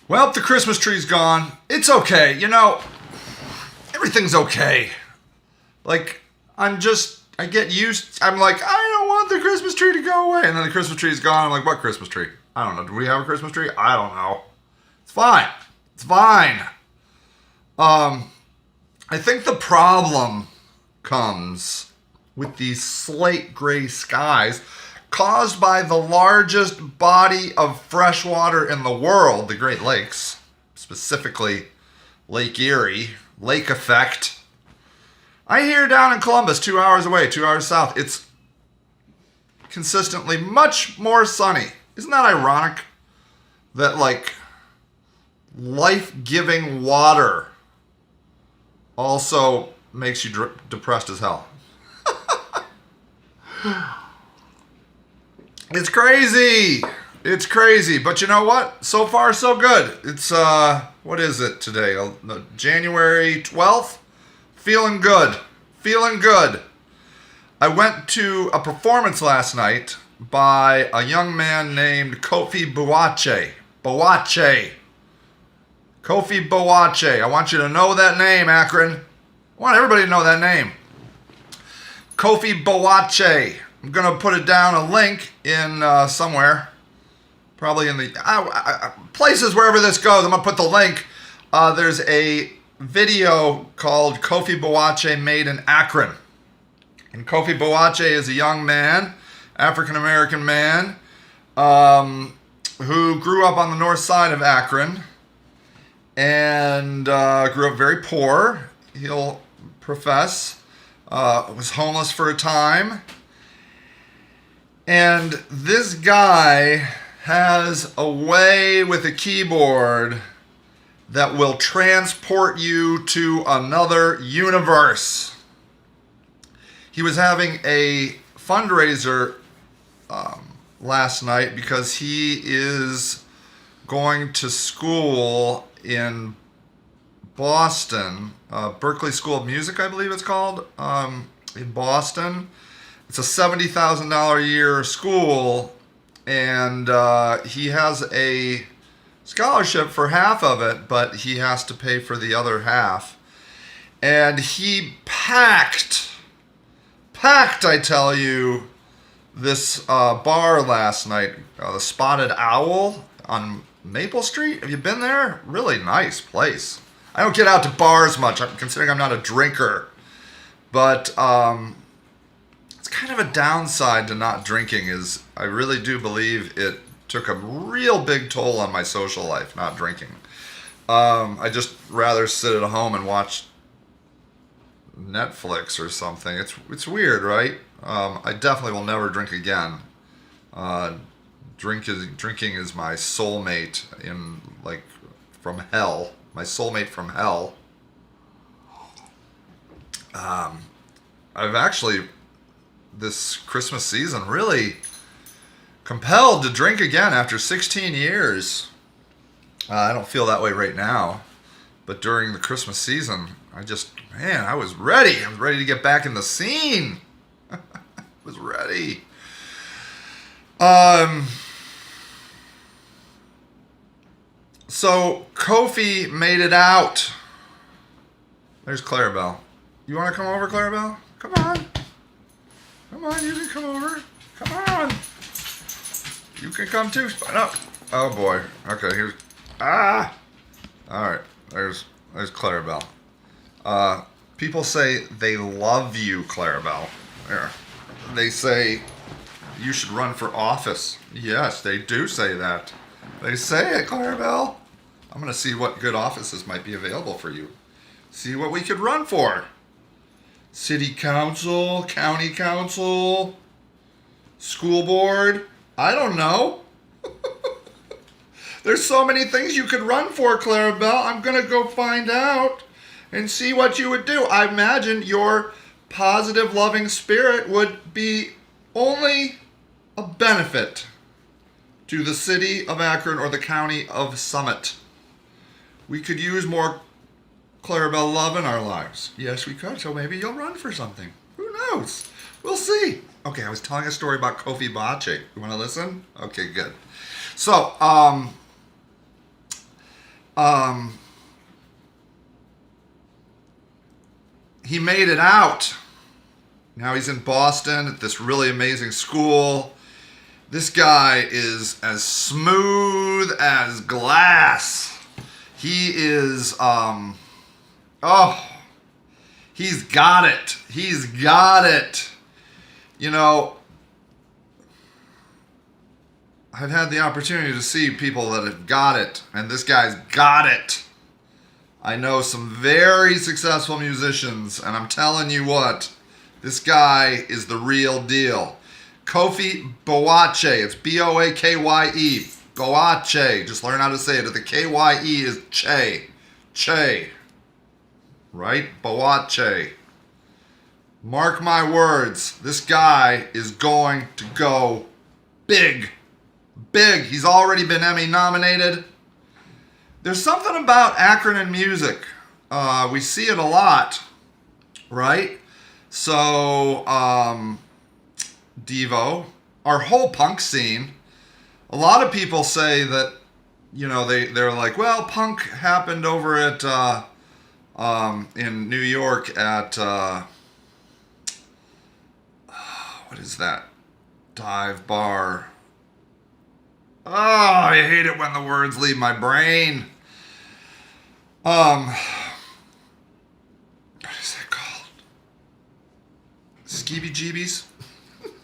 Well, the Christmas tree's gone. It's okay. Everything's okay. Like, I get used, I'm like, I don't want the Christmas tree to go away. And then the Christmas tree's gone. I'm like, what Christmas tree? I don't know. Do we have a Christmas tree? I don't know. It's fine. It's fine. I think the problem comes with these slate gray skies caused by the largest body of fresh water in the world, the Great Lakes, specifically Lake Erie, lake effect. I hear down in Columbus, 2 hours away, 2 hours south, it's consistently much more sunny. Isn't that ironic? That, like, life-giving water also makes you depressed as hell. It's crazy. It's crazy. But you know what? So far, so good. It's, what is it today? January 12th? Feeling good. Feeling good. I went to a performance last night by a young man named Kofi Boakye. Kofi Boakye. I want you to know that name, Akron. I want everybody to know that name. Kofi Boakye. I'm going to put it down, a link in somewhere. Probably in the places wherever this goes. I'm going to put the link. There's a video called Kofi Boakye Made in Akron. And Kofi Boakye is a young man, African-American man, who grew up on the north side of Akron and grew up very poor. He'll profess. Was homeless for a time. And this guy has a way with a keyboard that will transport you to another universe. He was having a fundraiser last night because he is going to school in Boston, Berklee School of Music, I believe it's called, in Boston. It's a $70,000 a year school, and he has a scholarship for half of it, but he has to pay for the other half. And he packed, I tell you, this bar last night, the Spotted Owl on Maple Street. Have you been there? Really nice place. I don't get out to bars much, considering I'm not a drinker, but it's kind of a downside to not drinking is I really do believe it took a real big toll on my social life, not drinking. I just rather sit at home and watch Netflix or something. It's weird, right? I definitely will never drink again. Drinking is my soulmate from hell. My soulmate from hell. I've actually, this Christmas season, really compelled to drink again after 16 years. I don't feel that way right now. But during the Christmas season, I was ready. I was ready to get back in the scene. I was ready. So Kofi made it out. There's Clarabelle. You want to come over, Clarabelle? Come on. Come on, you can come over. Come on. You can come too. No. Oh boy. Okay, here's... Alright, there's Clarabelle. People say they love you, Clarabelle. There. They say you should run for office. Yes, they do say that. They say it, Clarabelle. I'm going to see what good offices might be available for you. See what we could run for. City council, county council, school board. I don't know. There's so many things you could run for, Clarabelle. I'm going to go find out and see what you would do. I imagine your positive, loving spirit would be only a benefit to the city of Akron or the county of Summit. We could use more Clarabelle love in our lives. Yes, we could. So maybe you'll run for something. Who knows? We'll see. Okay, I was telling a story about Kofi Boakye. You want to listen? Okay, good. So, he made it out. Now he's in Boston at this really amazing school. This guy is as smooth as glass. He is, he's got it. He's got it. You know, I've had the opportunity to see people that have got it, and this guy's got it. I know some very successful musicians, and I'm telling you what, this guy is the real deal. Kofi Boakye. It's Boakye. Boakye. Just learn how to say it. The K-Y-E is Che. Che. Right? Boakye. Mark my words. This guy is going to go big. Big. He's already been Emmy nominated. There's something about Akron and music. We see it a lot. Right? So, Devo, our whole punk scene, a lot of people say that, you know, they're like, well, punk happened over at, in New York at, what is that? Dive bar. Oh, I hate it when the words leave my brain. What is that called? Skeevy Jeebies?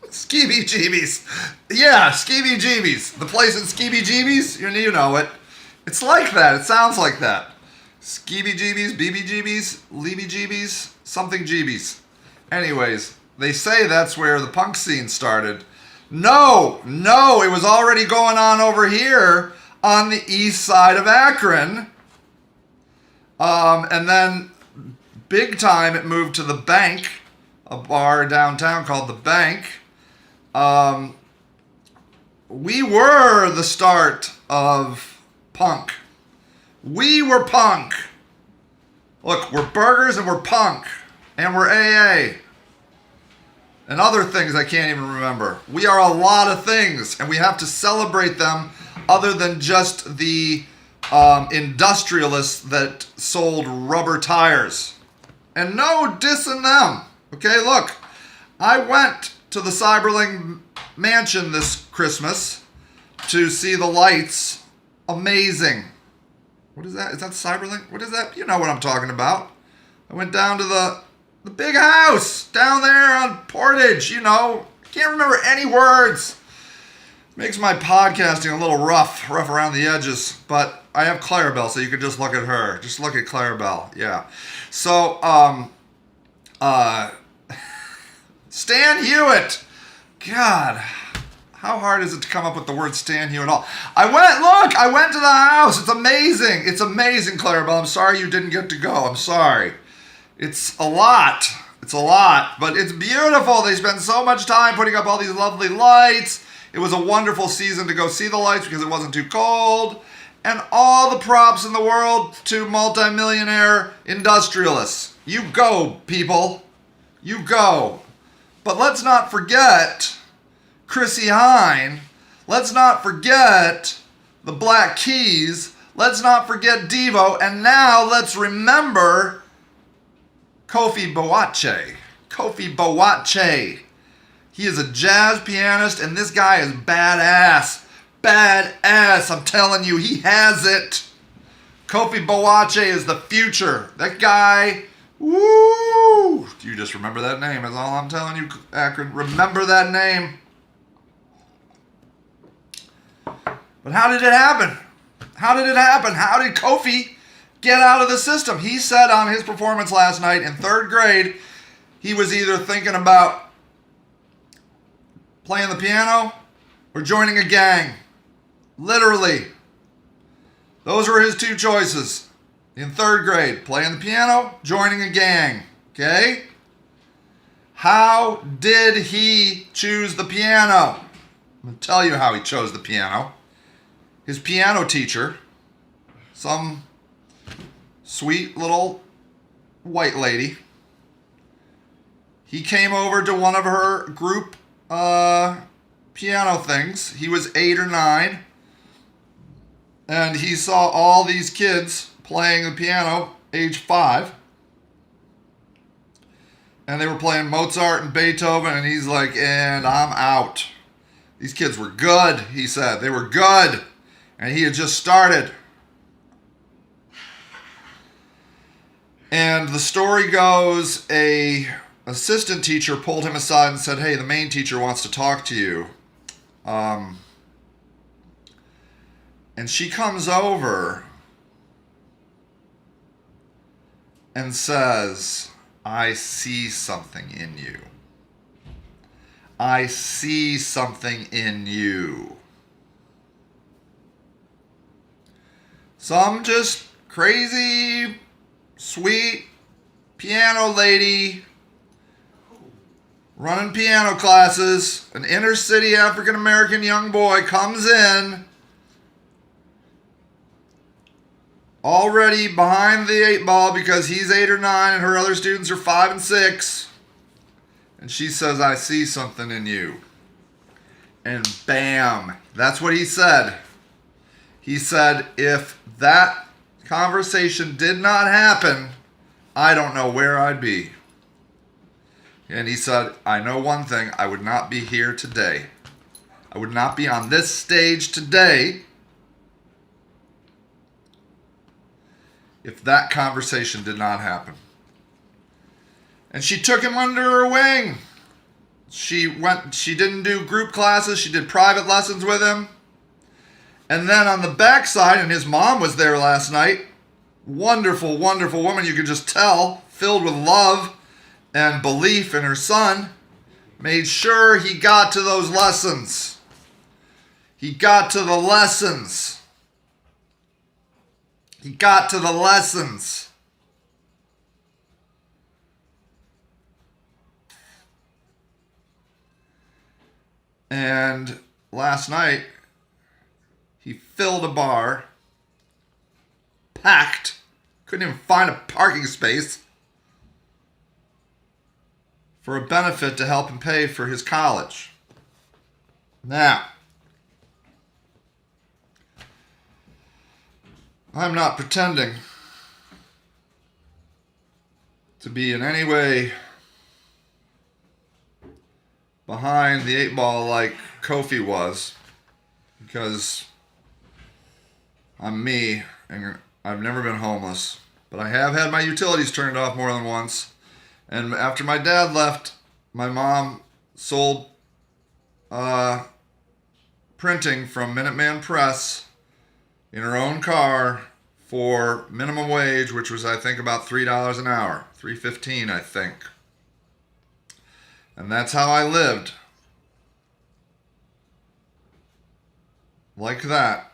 Skeevy Jeebies. Yeah, Skeevy Jeebies. The place in Skeevy Jeebies? You know it. It's like that. It sounds like that. Skeevy Jeebies, BB Jeebies, Leeby Jeebies, something Jeebies. Anyways, they say that's where the punk scene started. No, it was already going on over here on the east side of Akron. And then big time it moved to the Bank, a bar downtown called the Bank. We were the start of punk. We were punk. Look, we're burgers and we're punk. And we're AA. And other things I can't even remember. We are a lot of things, and we have to celebrate them other than just the industrialists that sold rubber tires. And no dissing them. Okay, look, I went to the Cyberling Mansion this Christmas to see the lights. Amazing. What is that? Is that Cyberling? What is that? You know what I'm talking about. I went down to the big house down there on Portage, you know. I can't remember any words. Makes my podcasting a little rough around the edges. But I have Clarabelle, so you can just look at her. Just look at Clarabelle, yeah. So, Stan Hewitt. God, how hard is it to come up with the word Stan Hewitt at all? I went to the house. It's amazing. It's amazing, Clarabelle. I'm sorry you didn't get to go. I'm sorry. It's a lot. But it's beautiful. They spend so much time putting up all these lovely lights. It was a wonderful season to go see the lights because it wasn't too cold. And all the props in the world to multimillionaire industrialists. You go, people. You go. But let's not forget Chrissie Hynde. Let's not forget the Black Keys. Let's not forget Devo. And now let's remember Kofi Boakye. Kofi Boakye. He is a jazz pianist, and this guy is badass. Badass. I'm telling you, he has it. Kofi Boakye is the future. That guy, woo! You just remember that name, is all I'm telling you, Akron. Remember that name. But how did it happen? How did Kofi get out of the system? He said on his performance last night in third grade, he was either thinking about playing the piano or joining a gang. Literally. Those were his two choices. In third grade, playing the piano, joining a gang. Okay? How did he choose the piano? I'm going to tell you how he chose the piano. His piano teacher, some sweet little white lady, he came over to one of her group piano things. He was 8 or 9. And he saw all these kids playing the piano, age 5. And they were playing Mozart and Beethoven, and he's like, and I'm out. These kids were good, he said. They were good. And he had just started. And the story goes, a assistant teacher pulled him aside and said, hey, the main teacher wants to talk to you. And she comes over and says, I see something in you. I see something in you. Some just crazy, sweet piano lady running piano classes, an inner city African American young boy comes in already behind the 8 ball because he's 8 or 9 and her other students are 5 and 6. And she says, I see something in you. And bam, that's what he said. He said, if that conversation did not happen, I don't know where I'd be. And he said, I know one thing, I would not be here today. I would not be on this stage today if that conversation did not happen. And she took him under her wing. She didn't do group classes, she did private lessons with him. And then on the backside, and his mom was there last night, wonderful, wonderful woman, you could just tell, filled with love and belief in her son, made sure he got to those lessons. He got to the lessons. He got to the lessons. And last night, he filled a bar, packed, couldn't even find a parking space, for a benefit to help him pay for his college. Now, I'm not pretending to be in any way behind the 8 ball like Kofi was, because I'm me and I've never been homeless, but I have had my utilities turned off more than once. And after my dad left, my mom sold printing from Minuteman Press in her own car for minimum wage, which was, I think, about $3 an hour, $3.15, I think. And that's how I lived. Like that.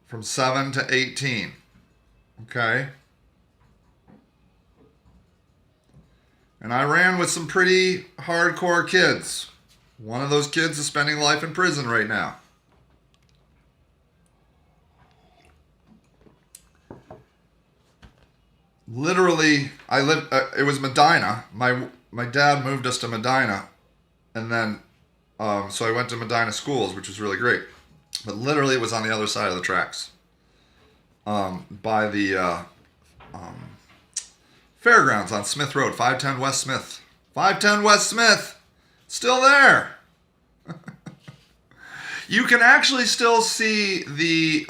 From 7 to 18. Okay? And I ran with some pretty hardcore kids. One of those kids is spending life in prison right now. Literally, I lived, it was Medina. My dad moved us to Medina. And then, so I went to Medina schools, which was really great. But literally, it was on the other side of the tracks. By the fairgrounds on Smith Road, 510 West Smith. 510 West Smith. Still there. You can actually still see the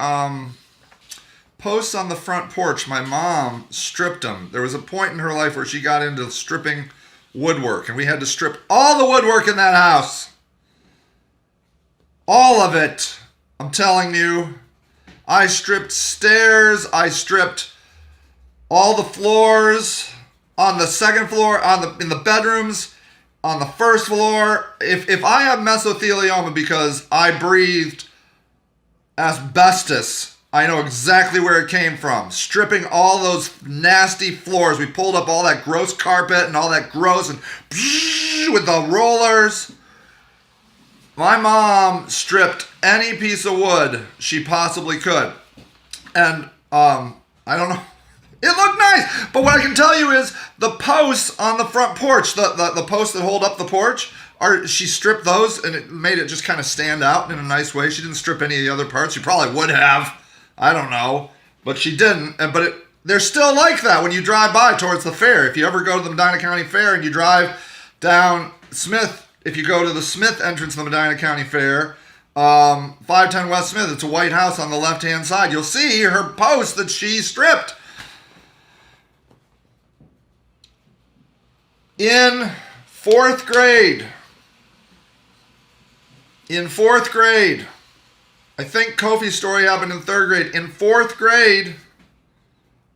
posts on the front porch. My mom stripped them. There was a point in her life where she got into stripping woodwork, and we had to strip all the woodwork in that house. All of it. I'm telling you. I stripped stairs. I stripped all the floors on the second floor, in the bedrooms, on the first floor. If I have mesothelioma because I breathed asbestos, I know exactly where it came from. Stripping all those nasty floors. We pulled up all that gross carpet and all that gross, and with the rollers. My mom stripped any piece of wood she possibly could. And I don't know. It looked nice. But what I can tell you is the posts on the front porch, the posts that hold up the porch, she stripped those and it made it just kind of stand out in a nice way. She didn't strip any of the other parts. She probably would have. I don't know. But she didn't. But they're still like that when you drive by towards the fair. If you ever go to the Medina County Fair and you drive down Smith, if you go to the Smith entrance of the Medina County Fair, 510 West Smith, it's a white house on the left-hand side. You'll see her post that she stripped. In fourth grade, I think Kofi's story happened in third grade. In fourth grade,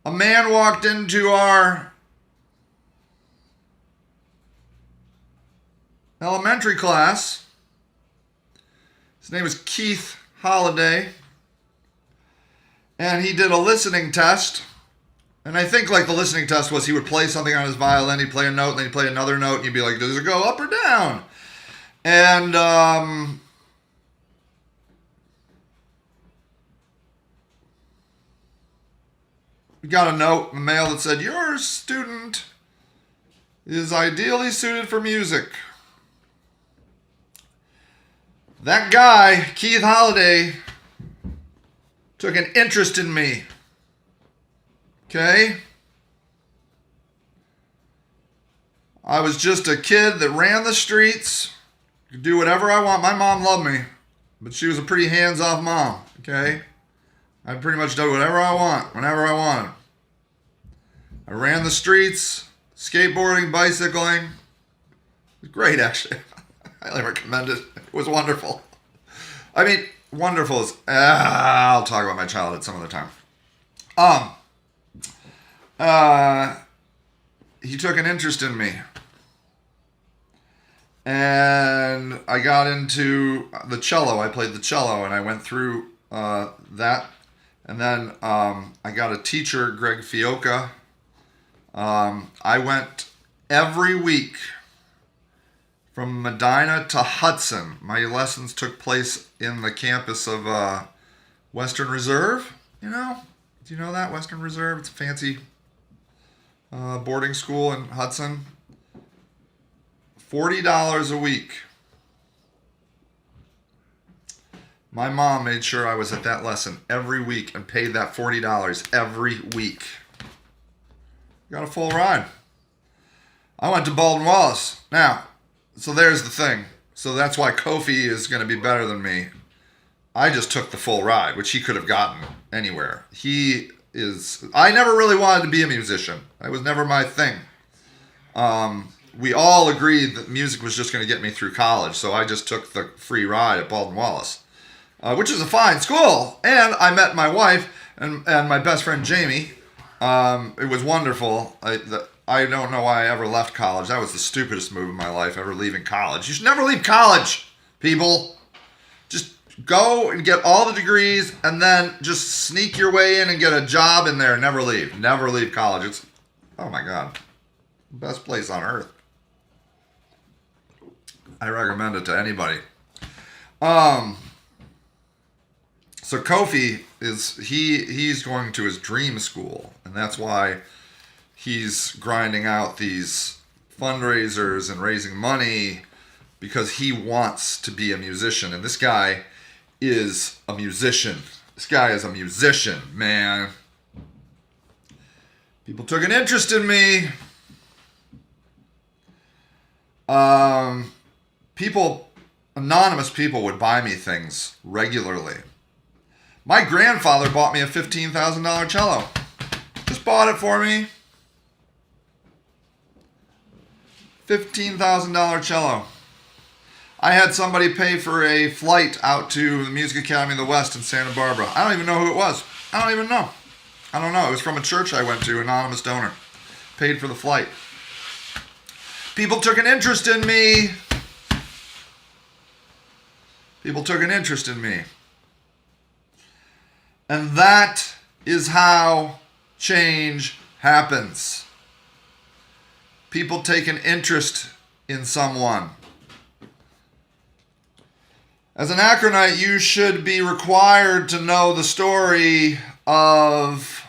a man walked into our elementary class. His name was Keith Holiday. And he did a listening test. And I think like the listening test was he would play something on his violin, he'd play a note, and then he'd play another note, and you'd be like, does it go up or down? And we got a note in the mail that said, your student is ideally suited for music. That guy, Keith Holiday, took an interest in me. Okay? I was just a kid that ran the streets, could do whatever I want. My mom loved me, but she was a pretty hands-off mom. Okay? I pretty much did whatever I want, whenever I wanted. I ran the streets, skateboarding, bicycling. It was great, actually. I highly recommend it. It was wonderful. I mean, wonderful is... I'll talk about my childhood some other time. He took an interest in me. And I got into the cello. I played the cello, and I went through that. And then I got a teacher, Greg Fioca. I went every week from Medina to Hudson. My lessons took place in the campus of Western Reserve. You know? Do you know that? Western Reserve? It's a fancy boarding school in Hudson. $40 a week. My mom made sure I was at that lesson every week and paid that $40 every week. Got a full ride. I went to Baldwin Wallace. Now, so there's the thing. So that's why Kofi is going to be better than me. I just took the full ride, which he could have gotten anywhere. I never really wanted to be a musician. That was never my thing. We all agreed that music was just going to get me through college, so I just took the free ride at Baldwin Wallace, which is a fine school. And I met my wife and my best friend Jamie. It was wonderful. I don't know why I ever left college. That was the stupidest move in my life, ever leaving college. You should never leave college, people. Just go and get all the degrees and then just sneak your way in and get a job in there and never leave. Never leave college. It's, oh my God, best place on earth. I recommend it to anybody. So Kofi he's going to his dream school, and that's why he's grinding out these fundraisers and raising money, because he wants to be a musician. And this guy is a musician. This guy is a musician, man. People took an interest in me. Anonymous people would buy me things regularly. My grandfather bought me a $15,000 cello. Just bought it for me. $15,000 cello. I had somebody pay for a flight out to the Music Academy of the West in Santa Barbara. I don't even know who it was. I don't even know. I don't know. It was from a church I went to, anonymous donor. Paid for the flight. People took an interest in me. People took an interest in me. And that is how change happens. People take an interest in someone. As an Akronite, you should be required to know the story of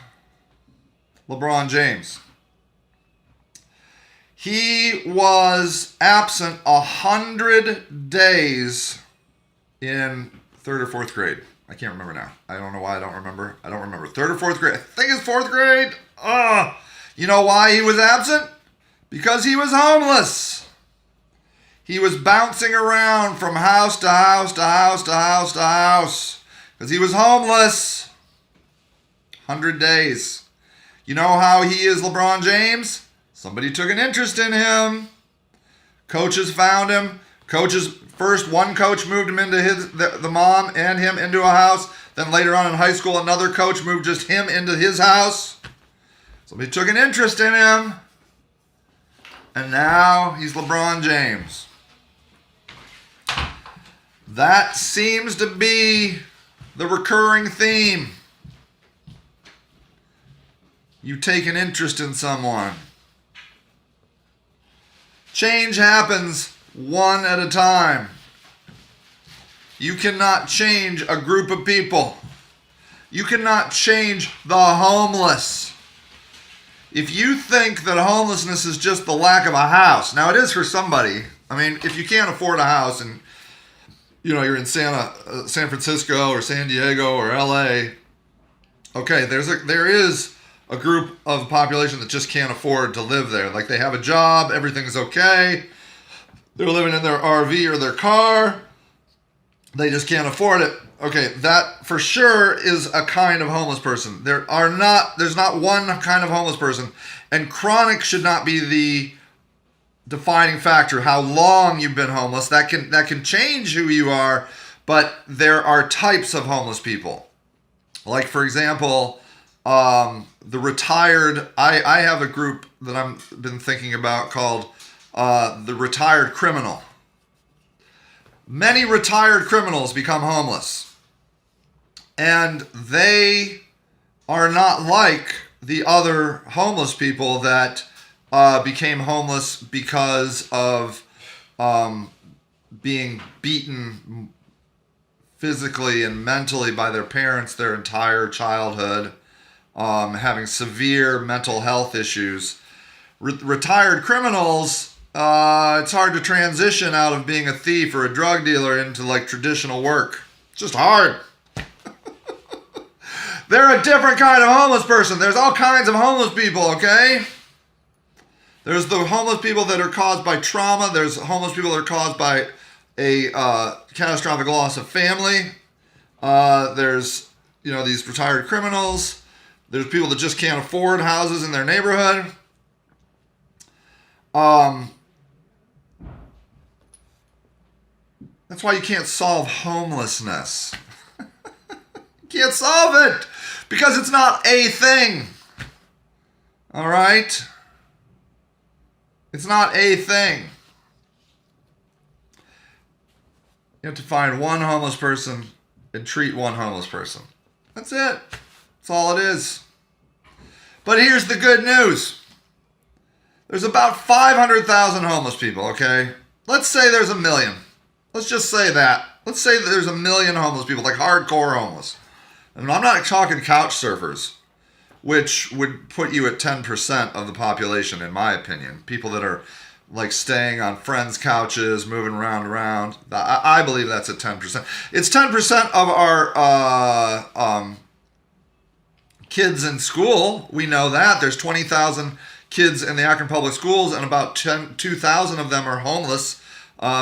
LeBron James. He was absent 100 days in third or fourth grade. I can't remember now. I don't know why I don't remember. I don't remember. Third or fourth grade. I think it's fourth grade. You know why he was absent? Because he was homeless. He was bouncing around from house to house to house to house to house. Because he was homeless. 100 days. You know how he is LeBron James? Somebody took an interest in him. Coaches found him. One coach moved him into the mom and him into a house. Then later on in high school, another coach moved just him into his house. Somebody took an interest in him. And now he's LeBron James. That seems to be the recurring theme. You take an interest in someone. Change happens one at a time. You cannot change a group of people. You cannot change the homeless. If you think that homelessness is just the lack of a house, now it is for somebody. I mean, if you can't afford a house and you're in San Francisco or San Diego or LA, okay, there is a group of population that just can't afford to live there. Like they have a job, everything's okay. They're living in their RV or their car. They just can't afford it. Okay, that for sure is a kind of homeless person. There's not one kind of homeless person. And chronic should not be the defining factor. How long you've been homeless, that can change who you are, but there are types of homeless people. Like for example, the retired, I have a group that I've been thinking about called the retired criminal. Many retired criminals become homeless. And they are not like the other homeless people that became homeless because of being beaten physically and mentally by their parents their entire childhood, having severe mental health issues. Retired criminals, it's hard to transition out of being a thief or a drug dealer into like traditional work. It's just hard. They're a different kind of homeless person. There's all kinds of homeless people, okay? There's the homeless people that are caused by trauma. There's homeless people that are caused by a catastrophic loss of family. There's, these retired criminals. There's people that just can't afford houses in their neighborhood. That's why you can't solve homelessness. You can't solve it because it's not a thing. All right? It's not a thing. You have to find one homeless person and treat one homeless person. That's it. That's all it is. But here's the good news. There's about 500,000 homeless people, okay? Let's say there's 1 million. Let's just say that. Let's say that there's 1 million homeless people, like hardcore homeless. And I'm not talking couch surfers, which would put you at 10% of the population, in my opinion. People that are like staying on friends' couches, moving around. I believe that's at 10%. It's 10% of our kids in school. We know that. There's 20,000 kids in the Akron Public Schools, and about 2,000 of them are homeless,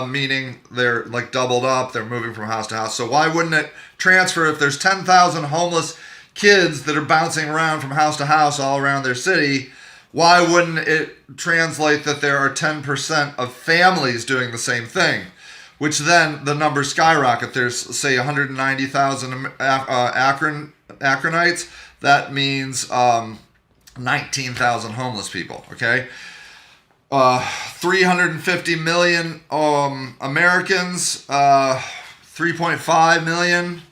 meaning they're like doubled up. They're moving from house to house. So why wouldn't it transfer if there's 10,000 homeless kids that are bouncing around from house to house all around their city? Why wouldn't it translate that there are 10% of families doing the same thing? Which then the numbers skyrocket. There's, say, 190,000 Akronites. That means 19,000 homeless people, okay? 350 million Americans, 3.5 million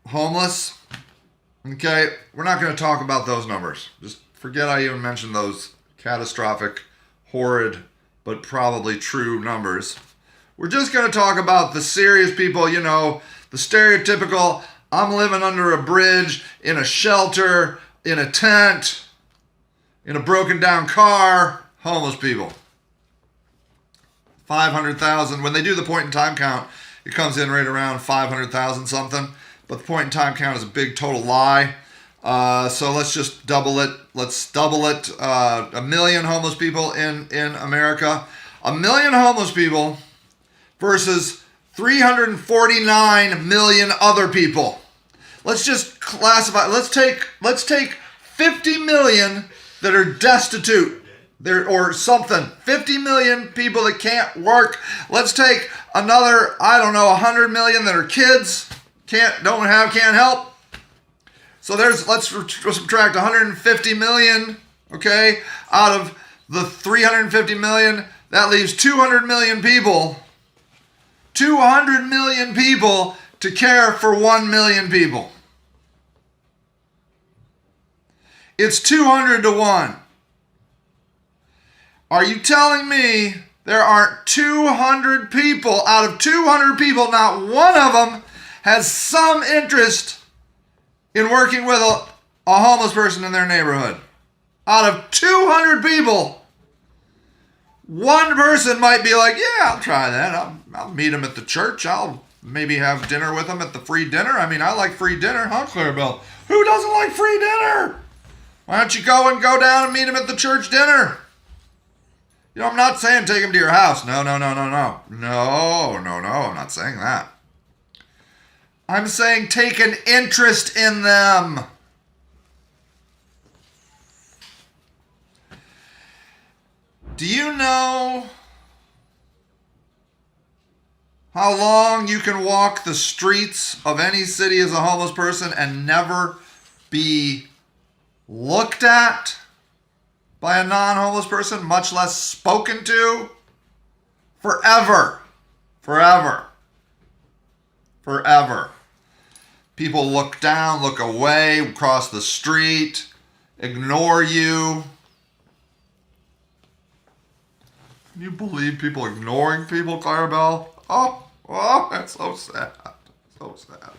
homeless. Okay, we're not going to talk about those numbers. Just forget I even mentioned those catastrophic, horrid, but probably true numbers. We're just going to talk about the serious people, the stereotypical, I'm living under a bridge, in a shelter, in a tent, in a broken down car, homeless people. 500,000. When they do the point in time count, it comes in right around 500,000 something. But the point in time count is a big total lie. So let's just double it. Let's double it. 1 million homeless people in America. 1 million homeless people versus 349 million other people. Let's just classify. Let's take 50 million that are destitute. Or something. 50 million people that can't work. Let's take another, 100 million that are kids, can't help. So let's subtract 150 million, okay, out of the 350 million. That leaves 200 million people. 200 million people to care for 1 million people. It's 200 to 1. Are you telling me there aren't 200 people, out of 200 people, not one of them has some interest in working with a homeless person in their neighborhood? Out of 200 people, one person might be like, yeah, I'll try that. I'll meet him at the church. I'll maybe have dinner with him at the free dinner. I mean, I like free dinner, huh, Clarabelle? Who doesn't like free dinner? Why don't you go down and meet him at the church dinner? You know, I'm not saying take him to your house. No. No, I'm not saying that. I'm saying take an interest in them. Do you know how long you can walk the streets of any city as a homeless person and never be looked at by a non-homeless person, much less spoken to? Forever. People look down, look away, cross the street, ignore you. Can you believe people ignoring people, Clarabelle? Oh, that's so sad. So sad.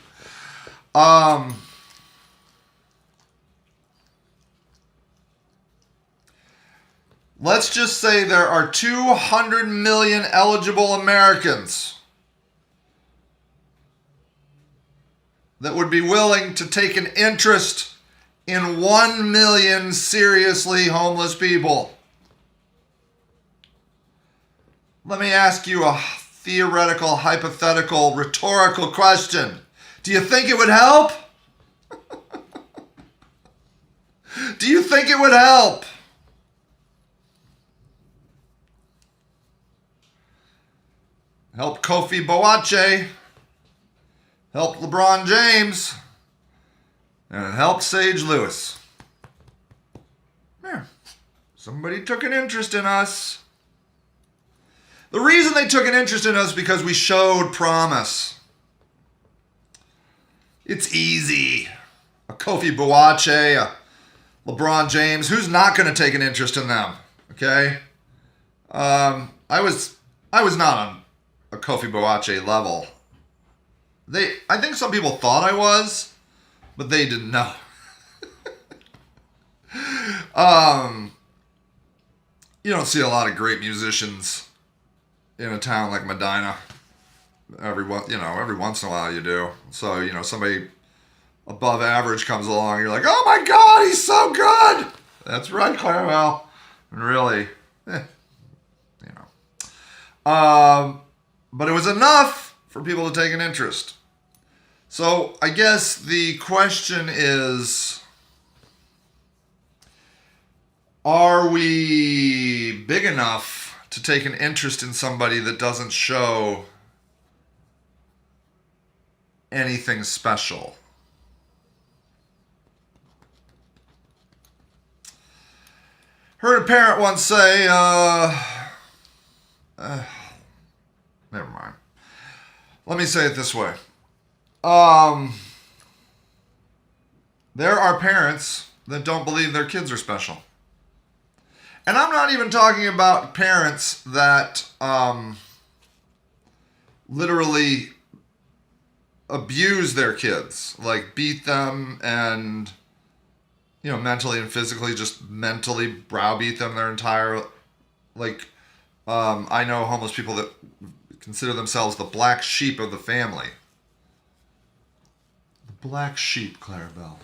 Let's just say there are 200 million eligible Americans that would be willing to take an interest in 1 million seriously homeless people. Let me ask you a theoretical, hypothetical, rhetorical question. Do you think it would help? Do you think it would help? Help Kofi Boache, help LeBron James, and it helped Sage Lewis. Yeah, somebody took an interest in us. The reason they took an interest in us is because we showed promise. It's easy. A Kofi Boache, a LeBron James, who's not going to take an interest in them? Okay? I was not on a Kofi Boache level. I think some people thought I was, but they didn't know. You don't see a lot of great musicians in a town like Medina. Every once in a while you do. So, somebody above average comes along, you're like, oh my God, he's so good. That's right, Clarabelle. Really, but it was enough for people to take an interest. So I guess the question is, are we big enough to take an interest in somebody that doesn't show anything special? Heard a parent once say, never mind. Let me say it this way. There are parents that don't believe their kids are special. And I'm not even talking about parents that literally abuse their kids, like beat them and mentally and physically, just mentally browbeat them their entire, like, I know homeless people that consider themselves the black sheep of the family. The black sheep, Clarabelle.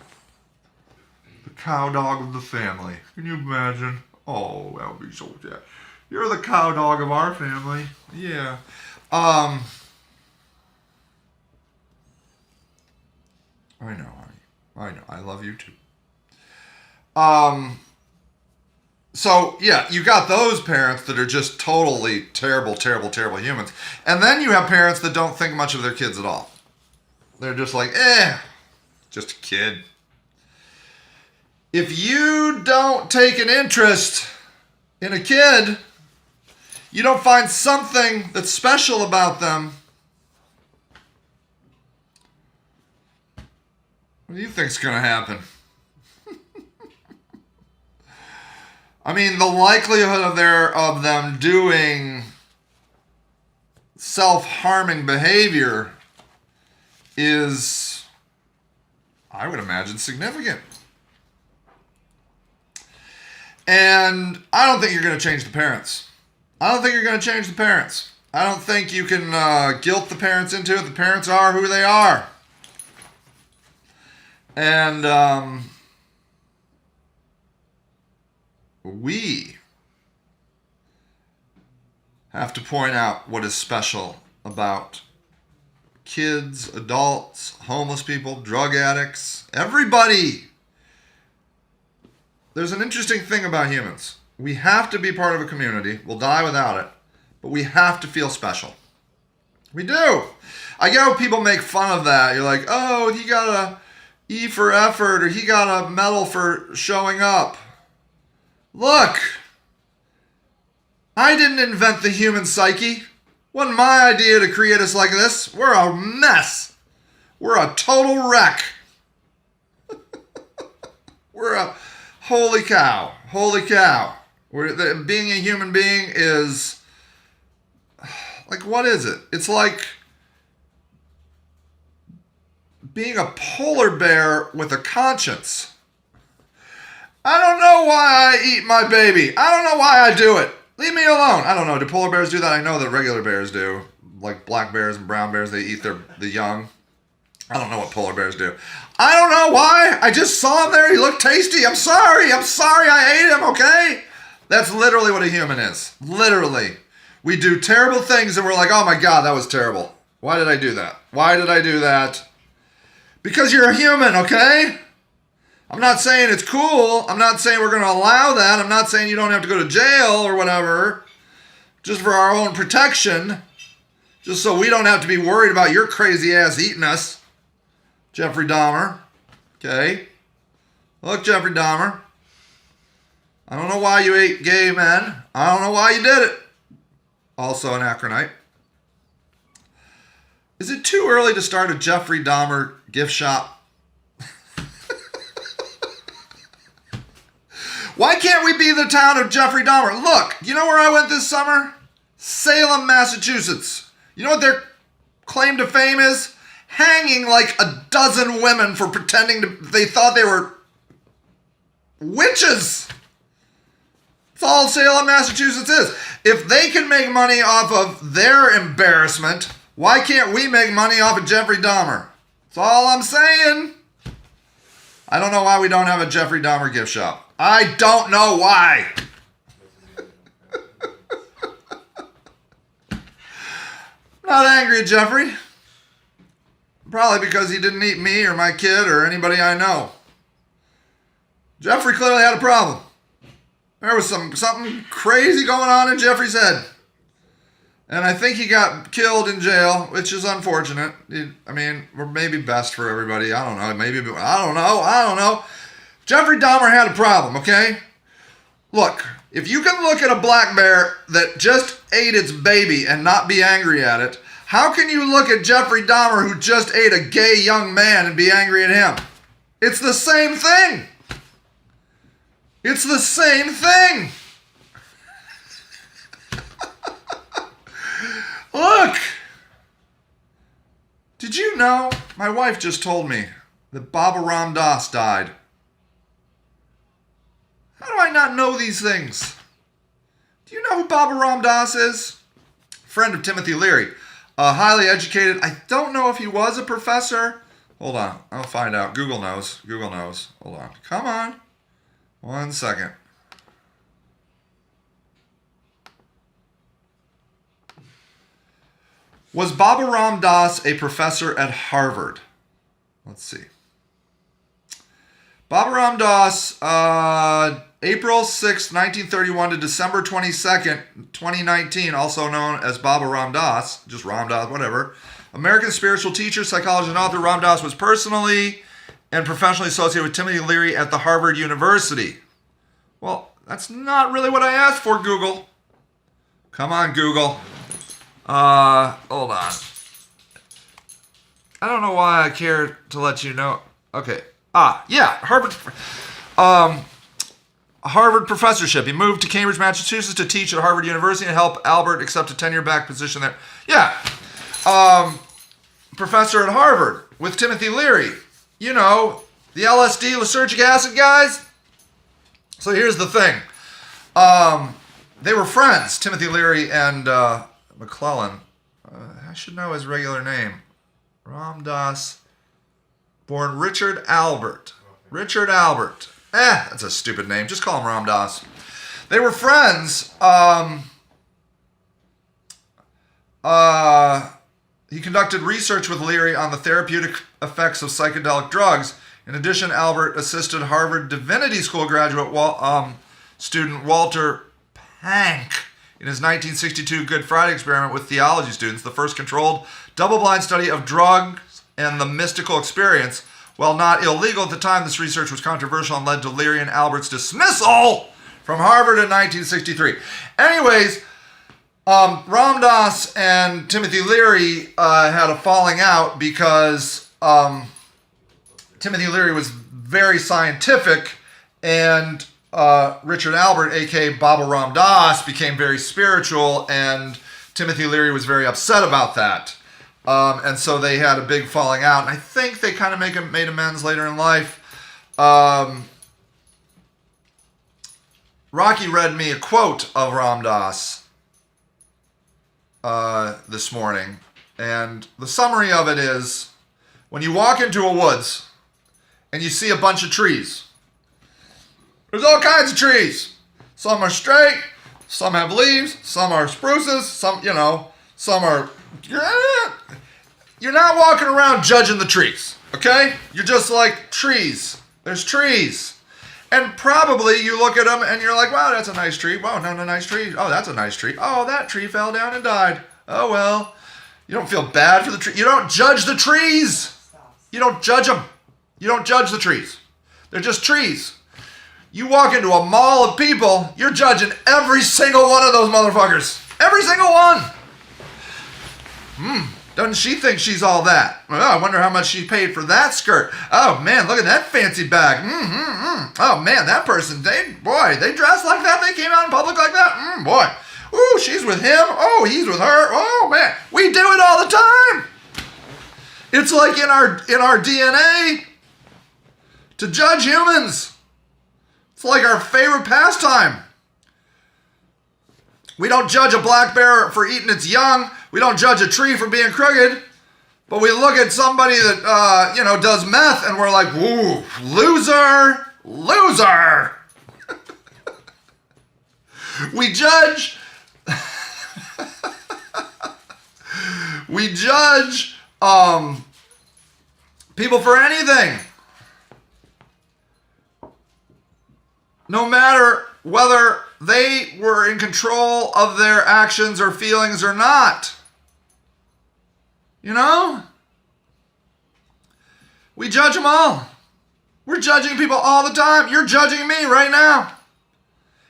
The cow dog of the family. Can you imagine? Oh, that would be so sad. You're the cow dog of our family. Yeah. I know, honey. I know. I love you too. So, yeah, you got those parents that are just totally terrible, terrible, terrible humans. And then you have parents that don't think much of their kids at all. They're just like, just a kid. If you don't take an interest in a kid, you don't find something that's special about them, what do you think's going to happen? I mean, the likelihood of them doing self-harming behavior is, I would imagine, significant. And I don't think you're going to change the parents. I don't think you're going to change the parents. I don't think you can guilt the parents into it. The parents are who they are. And we have to point out what is special about kids, adults, homeless people, drug addicts, everybody. There's an interesting thing about humans. We have to be part of a community. We'll die without it. But we have to feel special. We do. I get when people make fun of that. You're like, oh, he got a E for effort, or he got a medal for showing up. Look, I didn't invent the human psyche. Wasn't my idea to create us like this. We're a mess. We're a total wreck. We're a... Holy cow. Holy cow. Being a human being is... Like, what is it? It's like being a polar bear with a conscience. I don't know why I eat my baby. I don't know why I do it. Leave me alone. I don't know. Do polar bears do that? I know that regular bears do. Like black bears and brown bears, they eat the young. I don't know what polar bears do. I don't know why. I just saw him there. He looked tasty. I'm sorry. I ate him, okay? That's literally what a human is. Literally. We do terrible things and we're like, oh my God, that was terrible. Why did I do that? Why did I do that? Because you're a human, okay? I'm not saying it's cool. I'm not saying we're going to allow that. I'm not saying you don't have to go to jail or whatever. Just for our own protection. Just so we don't have to be worried about your crazy ass eating us. Jeffrey Dahmer. Okay? Look, Jeffrey Dahmer. I don't know why you ate gay men. I don't know why you did it. Also an Akronite. Is it too early to start a Jeffrey Dahmer gift shop? Why can't we be the town of Jeffrey Dahmer? Look, you know where I went this summer? Salem, Massachusetts. You know what their claim to fame is? Hanging like a dozen women for pretending they thought they were witches. That's all Salem, Massachusetts is. If they can make money off of their embarrassment, why can't we make money off of Jeffrey Dahmer? That's all I'm saying. I don't know why we don't have a Jeffrey Dahmer gift shop. I don't know why. I'm not angry at Jeffrey. Probably because he didn't eat me or my kid or anybody I know. Jeffrey clearly had a problem. There was something crazy going on in Jeffrey's head. And I think he got killed in jail, which is unfortunate. I mean, or maybe best for everybody. I don't know. Maybe, I don't know. Jeffrey Dahmer had a problem, okay? Look, if you can look at a black bear that just ate its baby and not be angry at it, how can you look at Jeffrey Dahmer who just ate a gay young man and be angry at him? It's the same thing. It's the same thing. Look. Did you know, my wife just told me that Baba Ram Dass died. How do I not know these things? Do you know who Baba Ram Das is? Friend of Timothy Leary. Highly educated. I don't know if he was a professor. Hold on. I'll find out. Google knows. Google knows. Hold on. Come on. 1 second. Was Baba Ram Das a professor at Harvard? Let's see. Baba Ram Das, April 6, 1931 to December 22nd, 2019, also known as Baba Ram Das, just Ram Das, whatever. American spiritual teacher, psychologist, and author. Ram Dass was personally and professionally associated with Timothy Leary at the Harvard University. Well, that's not really what I asked for, Google. Come on, Google. Hold on. I don't know why I care to let you know. Okay. Yeah, Harvard professorship. He moved to Cambridge, Massachusetts to teach at Harvard University and help Albert accept a tenure-back position there. Yeah. Professor at Harvard with Timothy Leary. You know, the LSD, lysergic acid guys. So here's the thing. They were friends, Timothy Leary and McClellan. I should know his regular name. Ram Dass. Born Richard Albert. Richard Albert. That's a stupid name. Just call him Ram Dass. They were friends. He conducted research with Leary on the therapeutic effects of psychedelic drugs. In addition, Albert assisted Harvard Divinity School graduate student Walter Pank in his 1962 Good Friday experiment with theology students, the first controlled double-blind study of drugs and the mystical experience. While not illegal at the time, this research was controversial and led to Leary and Albert's dismissal from Harvard in 1963. Anyways, Ram Dass and Timothy Leary had a falling out because Timothy Leary was very scientific and Richard Albert, a.k.a. Baba Ram Das, became very spiritual, and Timothy Leary was very upset about that. And so they had a big falling out. And I think they kind of made amends later in life. Rocky read me a quote of Ram Dass this morning. And the summary of it is, when you walk into a woods and you see a bunch of trees, there's all kinds of trees. Some are straight, some have leaves, some are spruces, some are... You're not walking around judging the trees, okay? You're just like, trees. There's trees. And probably you look at them and you're like, wow, that's a nice tree. Wow, not a nice tree. Oh, that's a nice tree. Oh, that tree fell down and died. Oh, well. You don't feel bad for the tree. You don't judge the trees. You don't judge them. You don't judge the trees. They're just trees. You walk into a mall of people, you're judging every single one of those motherfuckers. Every single one. Doesn't she think she's all that? Oh, I wonder how much she paid for that skirt. Oh, man, look at that fancy bag. Oh, man, that person, they dress like that? They came out in public like that? Boy. Ooh, she's with him. Oh, he's with her. Oh, man. We do it all the time. It's like in our DNA to judge humans. It's like our favorite pastime. We don't judge a black bear for eating its young. We don't judge a tree for being crooked. But we look at somebody that, does meth and we're like, woo, loser, loser. We judge. We judge people for anything. No matter whether they were in control of their actions or feelings or not. You know? We judge them all. We're judging people all the time. You're judging me right now.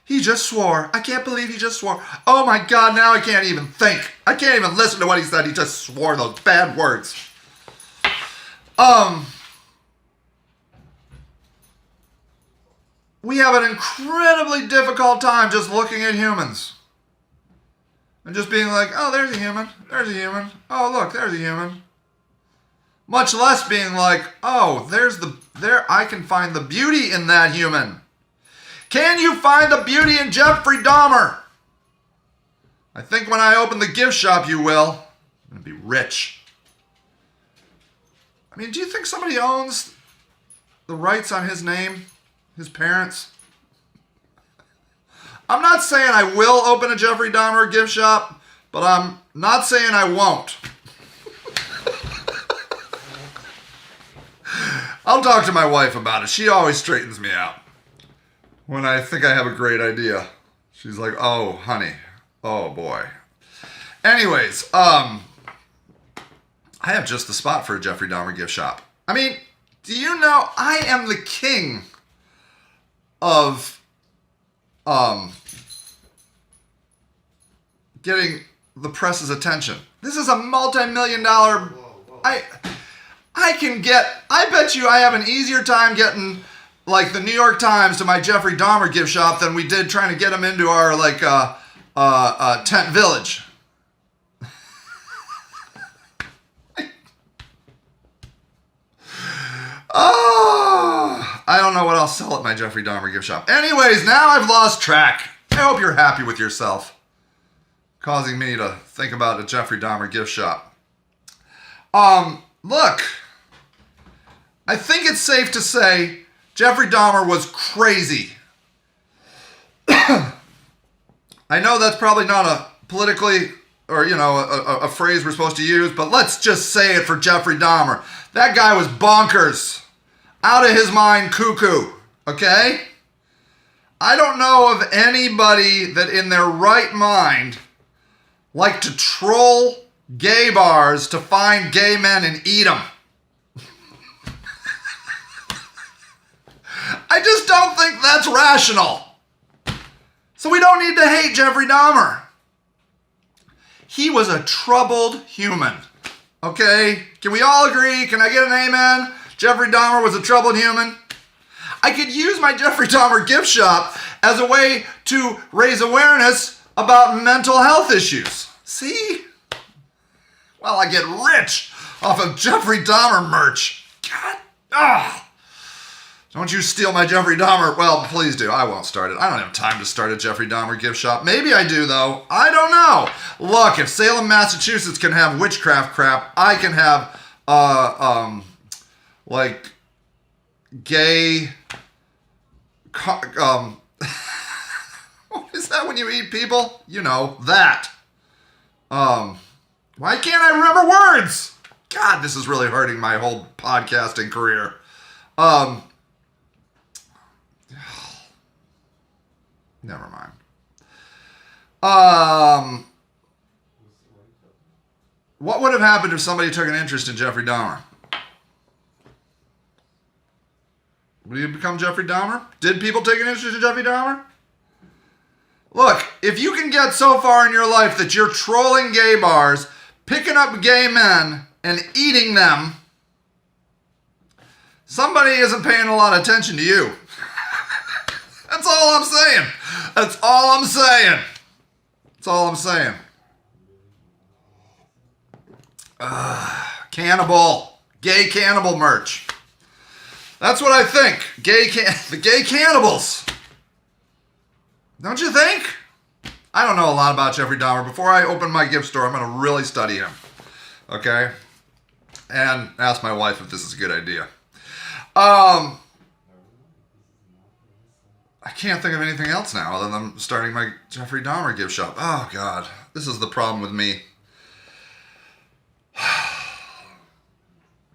He just swore. I can't believe he just swore. Oh my God, now I can't even think. I can't even listen to what he said. He just swore those bad words. We have an incredibly difficult time just looking at humans. And just being like, oh, there's a human. There's a human. Oh, look, there's a human. Much less being like, oh, I can find the beauty in that human. Can you find the beauty in Jeffrey Dahmer? I think when I open the gift shop, you will. I'm going to be rich. I mean, do you think somebody owns the rights on his name? His parents? I'm not saying I will open a Jeffrey Dahmer gift shop, but I'm not saying I won't. I'll talk to my wife about it. She always straightens me out when I think I have a great idea. She's like, oh, honey. Oh, boy. Anyways, I have just the spot for a Jeffrey Dahmer gift shop. I mean, do you know I am the king of getting the press's attention? This is a multi-million-dollar... I bet you I have an easier time getting, like, the New York Times to my Jeffrey Dahmer gift shop than we did trying to get him into our, like, tent village. Oh, I don't know what I'll sell at my Jeffrey Dahmer gift shop. Anyways, now I've lost track. I hope you're happy with yourself, causing me to think about a Jeffrey Dahmer gift shop. Look, I think it's safe to say Jeffrey Dahmer was crazy. I know that's probably not a politically, or, you know, a phrase we're supposed to use, but let's just say it for Jeffrey Dahmer. That guy was bonkers. Out of his mind cuckoo. Okay? I don't know of anybody that in their right mind like to troll gay bars to find gay men and eat them. I just don't think that's rational. So we don't need to hate Jeffrey Dahmer. He was a troubled human. Okay? Can we all agree? Can I get an amen? Jeffrey Dahmer was a troubled human. I could use my Jeffrey Dahmer gift shop as a way to raise awareness about mental health issues. See? Well, I get rich off of Jeffrey Dahmer merch. God, don't you steal my Jeffrey Dahmer. Well, please do. I won't start it. I don't have time to start a Jeffrey Dahmer gift shop. Maybe I do, though. I don't know. Look, if Salem, Massachusetts can have witchcraft crap, I can have, like, gay, what is that when you eat people? You know, that. Why can't I remember words? God, this is really hurting my whole podcasting career. Never mind. What would have happened if somebody took an interest in Jeffrey Dahmer? Would you become Jeffrey Dahmer? Did people take an interest in Jeffrey Dahmer? Look, if you can get so far in your life that you're trolling gay bars, picking up gay men, and eating them, somebody isn't paying a lot of attention to you. That's all I'm saying. That's all I'm saying. That's all I'm saying. Cannibal. Gay cannibal merch. That's what I think. The gay cannibals. Don't you think? I don't know a lot about Jeffrey Dahmer. Before I open my gift store, I'm going to really study him. Okay? And ask my wife if this is a good idea. I can't think of anything else now other than starting my Jeffrey Dahmer gift shop. Oh, God. This is the problem with me.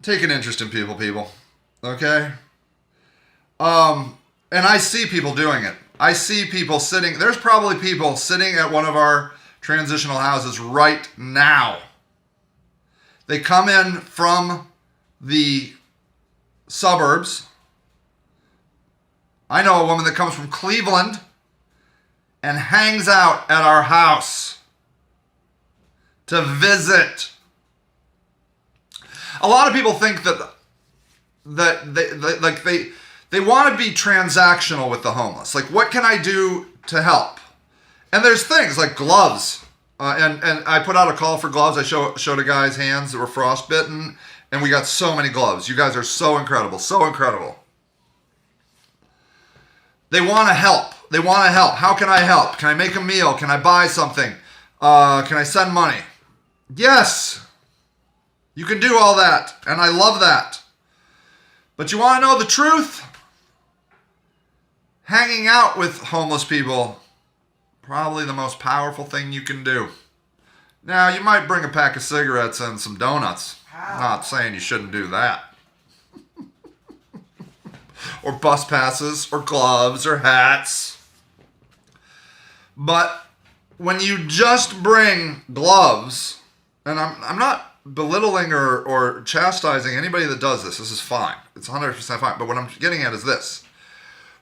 Take an interest in people. Okay? And I see people doing it. I see people sitting... There's probably people sitting at one of our transitional houses right now. They come in from the suburbs. I know a woman that comes from Cleveland and hangs out at our house to visit. A lot of people think that they want to be transactional with the homeless. Like, what can I do to help? And there's things like gloves. And I put out a call for gloves. I showed a guy's hands that were frostbitten, and we got so many gloves. You guys are so incredible, so incredible. They want to help. They want to help. How can I help? Can I make a meal? Can I buy something? Can I send money? Yes. You can do all that. And I love that. But you want to know the truth? Hanging out with homeless people, probably the most powerful thing you can do. Now, you might bring a pack of cigarettes and some donuts. I'm not saying you shouldn't do that. Or bus passes, or gloves, or hats. But when you just bring gloves, and I'm not belittling or chastising anybody that does this. This is fine. It's 100% fine. But what I'm getting at is this.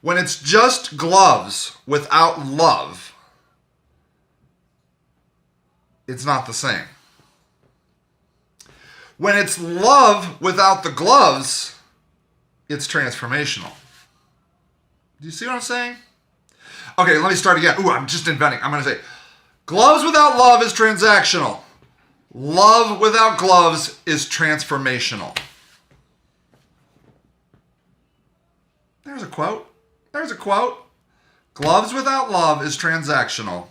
When it's just gloves without love, it's not the same. When it's love without the gloves, it's transformational. Do you see what I'm saying? Okay, let me start again. Ooh, I'm just inventing. I'm going to say, gloves without love is transactional. Love without gloves is transformational. There's a quote. There's a quote. Gloves without love is transactional.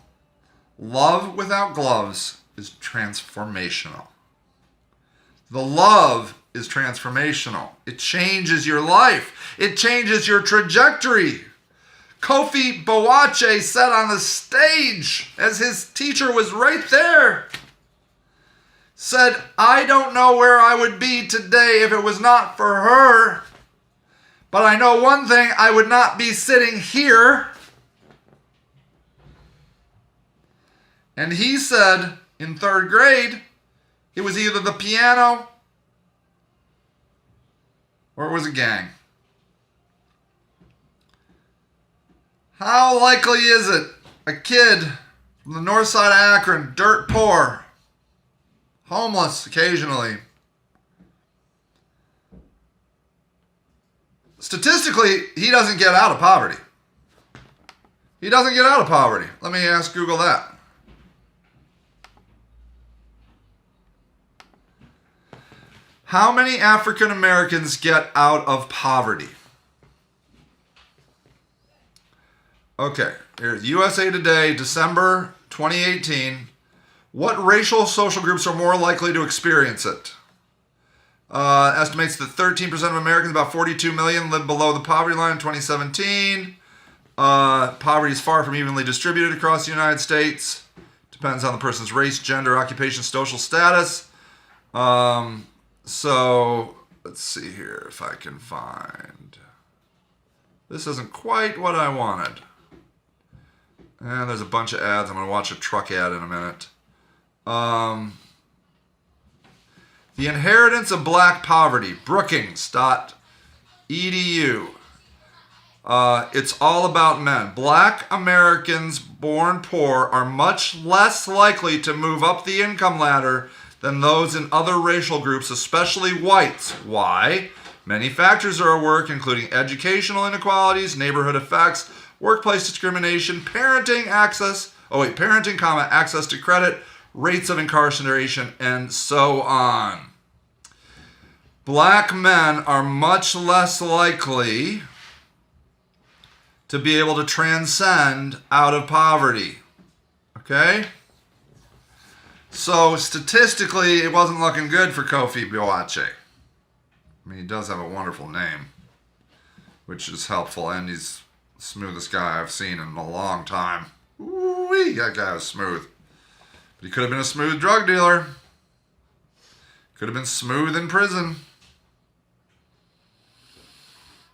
Love without gloves is transformational. The love is transformational. It changes your life. It changes your trajectory. Kofi Boakye said on the stage, as his teacher was right there, said, I don't know where I would be today if it was not for her. But I know one thing, I would not be sitting here. And he said in third grade, it was either the piano or it was a gang. How likely is it a kid from the north side of Akron, dirt poor, homeless occasionally, statistically, he doesn't get out of poverty. He doesn't get out of poverty. Let me ask Google that. How many African Americans get out of poverty? Okay, here's USA Today, December 2018. What racial social groups are more likely to experience it? Estimates that 13% of Americans, about 42 million, live below the poverty line in 2017. Poverty is far from evenly distributed across the United States. Depends on the person's race, gender, occupation, social status. So, let's see here if I can find. This isn't quite what I wanted. And there's a bunch of ads. I'm going to watch a truck ad in a minute. The Inheritance of Black Poverty, Brookings.edu. It's all about men. Black Americans born poor are much less likely to move up the income ladder than those in other racial groups, especially whites. Why? Many factors are at work, including educational inequalities, neighborhood effects, workplace discrimination, parenting, access to credit, rates of incarceration, and so on. Black men are much less likely to be able to transcend out of poverty. Okay? So statistically, it wasn't looking good for Kofi Boakye. I mean, he does have a wonderful name, which is helpful, and he's the smoothest guy I've seen in a long time. Ooh-wee, that guy was smooth. But he could have been a smooth drug dealer. Could have been smooth in prison.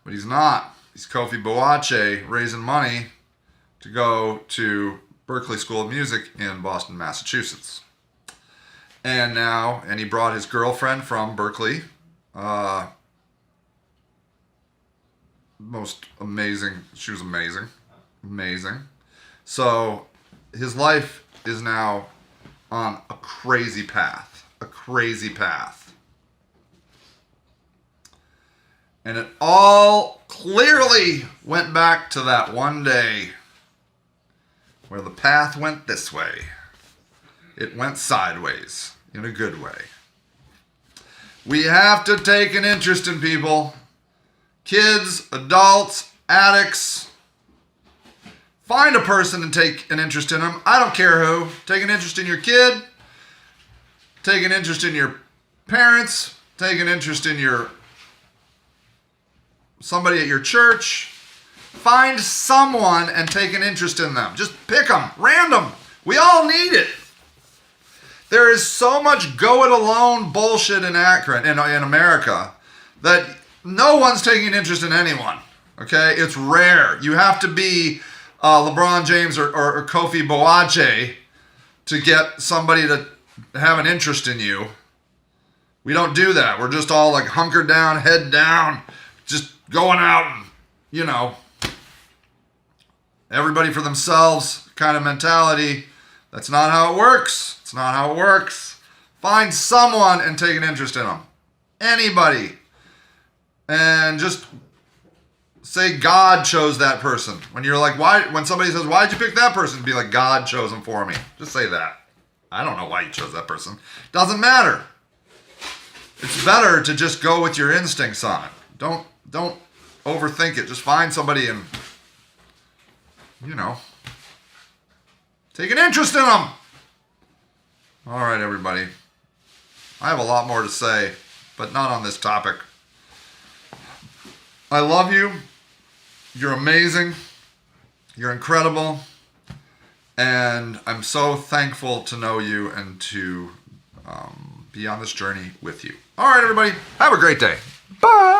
But he's not. He's Kofi Boakye raising money to go to Berklee School of Music in Boston, Massachusetts. And he brought his girlfriend from Berklee. Most amazing. She was amazing. Amazing. So his life is now on a crazy path. A crazy path. And it all clearly went back to that one day where the path went this way. It went sideways in a good way. We have to take an interest in people. Kids, adults, addicts, Find a person and take an interest in them. I don't care who. Take an interest in your kid. Take an interest in your parents. Take an interest in somebody at your church. Find someone and take an interest in them. Just pick them. Random. We all need it. There is so much go it alone bullshit in Akron, in America, that no one's taking an interest in anyone. Okay? It's rare. You have to be LeBron James or Kofi Boache to get somebody to have an interest in you. We don't do that. We're just all like hunkered down, head down, just going out and, you know, everybody for themselves kind of mentality. That's not how it works. It's not how it works. Find someone and take an interest in them. Anybody. And just say God chose that person. When you're like, why? When somebody says, why'd you pick that person? Be like, God chose him for me. Just say that. I don't know why you chose that person. Doesn't matter. It's better to just go with your instincts on it. Don't overthink it. Just find somebody and, you know, take an interest in them. All right, everybody. I have a lot more to say, but not on this topic. I love you. You're amazing. You're incredible. And I'm so thankful to know you and to be on this journey with you. All right, everybody. Have a great day. Bye.